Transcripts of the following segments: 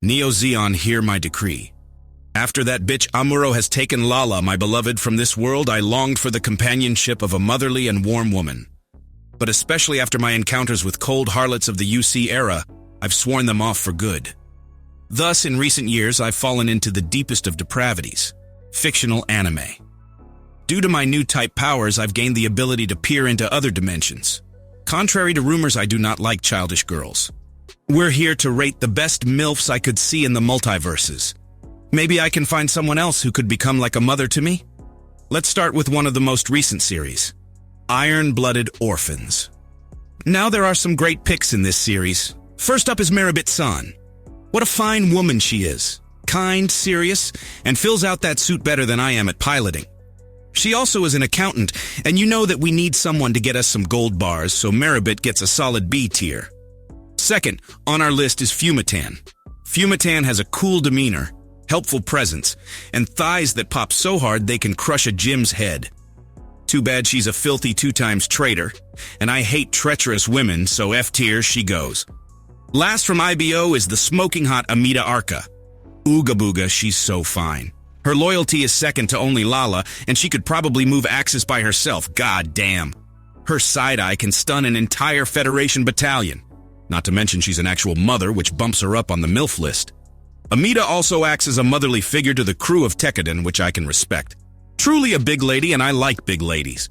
Neo Zeon, hear my decree. After that bitch Amuro has taken Lala, my beloved, from this world, I longed for the companionship of a motherly and warm woman. But especially after my encounters with cold harlots of the UC era, I've sworn them off for good. Thus, in recent years, I've fallen into the deepest of depravities, fictional anime. Due to my new type powers, I've gained the ability to peer into other dimensions. Contrary to rumors, I do not like childish girls. We're here to rate the best MILFs I could see in the multiverses. Maybe I can find someone else who could become like a mother to me? Let's start with one of the most recent series, Ironblooded Orphans. Now there are some great picks in this series. First up is Maribit-san. What a fine woman she is. Kind, serious, and fills out that suit better than I am at piloting. She also is an accountant, and you know that we need someone to get us some gold bars, so Maribit gets a solid B tier. Second on our list is Fumatan. Fumatan has a cool demeanor, helpful presence, and thighs that pop so hard they can crush a gym's head. Too bad she's a filthy 2x traitor, and I hate treacherous women, so F tier she goes. Last from IBO is the smoking hot Amida Arca. Ooga booga, she's so fine. Her loyalty is second to only Lala, and she could probably move Axis by herself, god damn. Her side-eye can stun an entire Federation battalion. Not to mention she's an actual mother, which bumps her up on the MILF list. Amida also acts as a motherly figure to the crew of Tekkadan, which I can respect. Truly a big lady, and I like big ladies.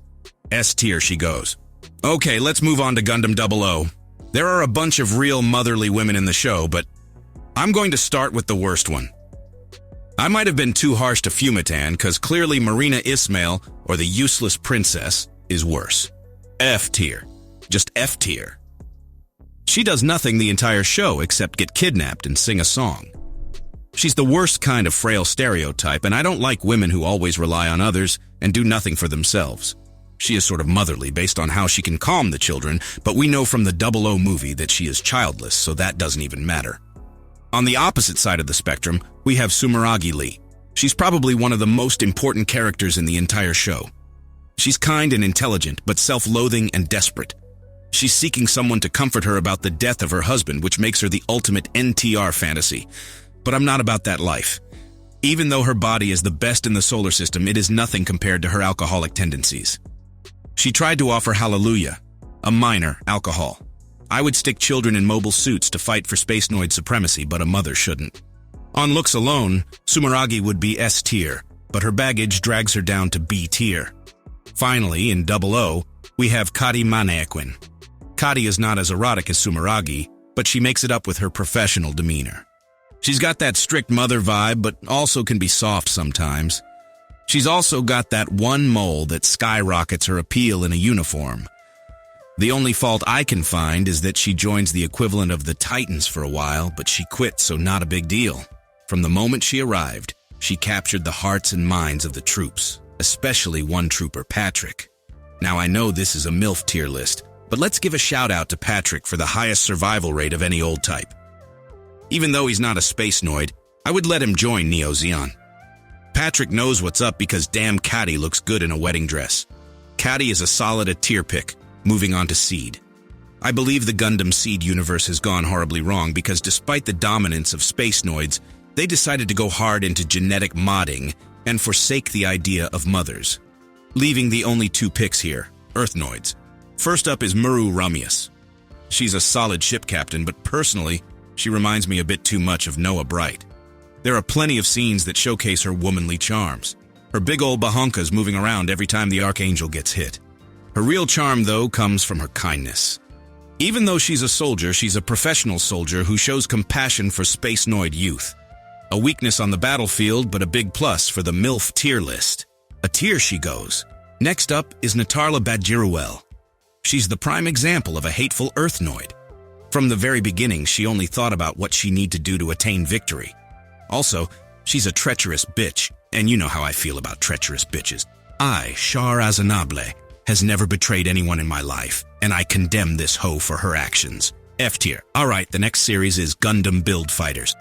S tier she goes. Okay, let's move on to Gundam Double O. There are a bunch of real motherly women in the show, but I'm going to start with the worst one. I might have been too harsh to Fumatan, cause clearly Marina Ismail, or the useless princess, is worse. F tier. Just F tier. She does nothing the entire show except get kidnapped and sing a song. She's the worst kind of frail stereotype, and I don't like women who always rely on others and do nothing for themselves. She is sort of motherly based on how she can calm the children, but we know from the Double O movie that she is childless, so that doesn't even matter. On the opposite side of the spectrum, we have Sumeragi Lee. She's probably one of the most important characters in the entire show. She's kind and intelligent, but self-loathing and desperate. She's seeking someone to comfort her about the death of her husband, which makes her the ultimate NTR fantasy. But I'm not about that life. Even though her body is the best in the solar system, it is nothing compared to her alcoholic tendencies. She tried to offer Hallelujah, a minor, alcohol. I would stick children in mobile suits to fight for Space Noid supremacy, but a mother shouldn't. On looks alone, Sumeragi would be S tier, but her baggage drags her down to B tier. Finally, in Double O, we have Kari Manequin. Kari is not as erotic as Sumeragi, but she makes it up with her professional demeanor. She's got that strict mother vibe, but also can be soft sometimes. She's also got that one mole that skyrockets her appeal in a uniform. The only fault I can find is that she joins the equivalent of the Titans for a while, but she quit, so not a big deal. From the moment she arrived, she captured the hearts and minds of the troops, especially one trooper, Patrick. Now I know this is a MILF tier list, but let's give a shout out to Patrick for the highest survival rate of any old type. Even though he's not a Space Noid, I would let him join Neo Zeon. Patrick knows what's up because damn Caddy looks good in a wedding dress. Caddy is a solid A tier pick, moving on to Seed. I believe the Gundam Seed universe has gone horribly wrong because despite the dominance of Space Noids, they decided to go hard into genetic modding and forsake the idea of mothers, leaving the only two picks here, Earth Noids. First up is Muru Ramius. She's a solid ship captain, but personally, she reminds me a bit too much of Noah Bright. There are plenty of scenes that showcase her womanly charms. Her big old bahonka's moving around every time the Archangel gets hit. Her real charm, though, comes from her kindness. Even though she's a soldier, she's a professional soldier who shows compassion for Space Noid youth. A weakness on the battlefield, but a big plus for the MILF tier list. A tier she goes. Next up is Natarla Badjiruel. She's the prime example of a hateful Earth Noid. From the very beginning, she only thought about what she need to do to attain victory. Also, she's a treacherous bitch, and you know how I feel about treacherous bitches. I, Char Azanable, has never betrayed anyone in my life, and I condemn this hoe for her actions. F tier. Alright, the next series is Gundam Build Fighters.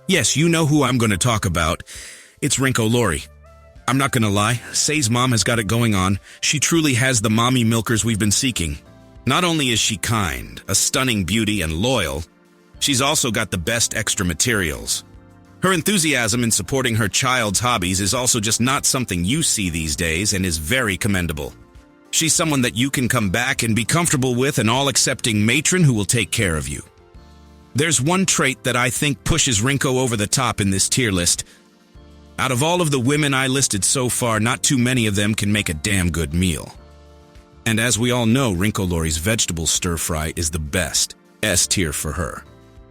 Yes, you know who I'm going to talk about. It's Rinko Lori. I'm not gonna lie, Say's mom has got it going on. She truly has the mommy milkers we've been seeking. Not only is she kind, a stunning beauty, and loyal, She's also got the best extra materials. Her enthusiasm in supporting her child's hobbies is also just not something you see these days and is very commendable. She's someone that you can come back and be comfortable with, an all-accepting matron who will take care of you. There's one trait that I think pushes Rinko over the top in this tier list. Out of all of the women I listed so far, not too many of them can make a damn good meal. And as we all know, Rinko Lori's vegetable stir-fry is the best. S tier for her.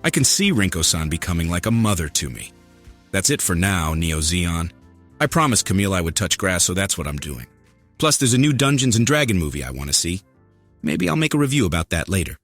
I can see Rinko-san becoming like a mother to me. That's it for now, Neo Zeon. I promised Camille I would touch grass, so that's what I'm doing. Plus, there's a new Dungeons & Dragons movie I want to see. Maybe I'll make a review about that later.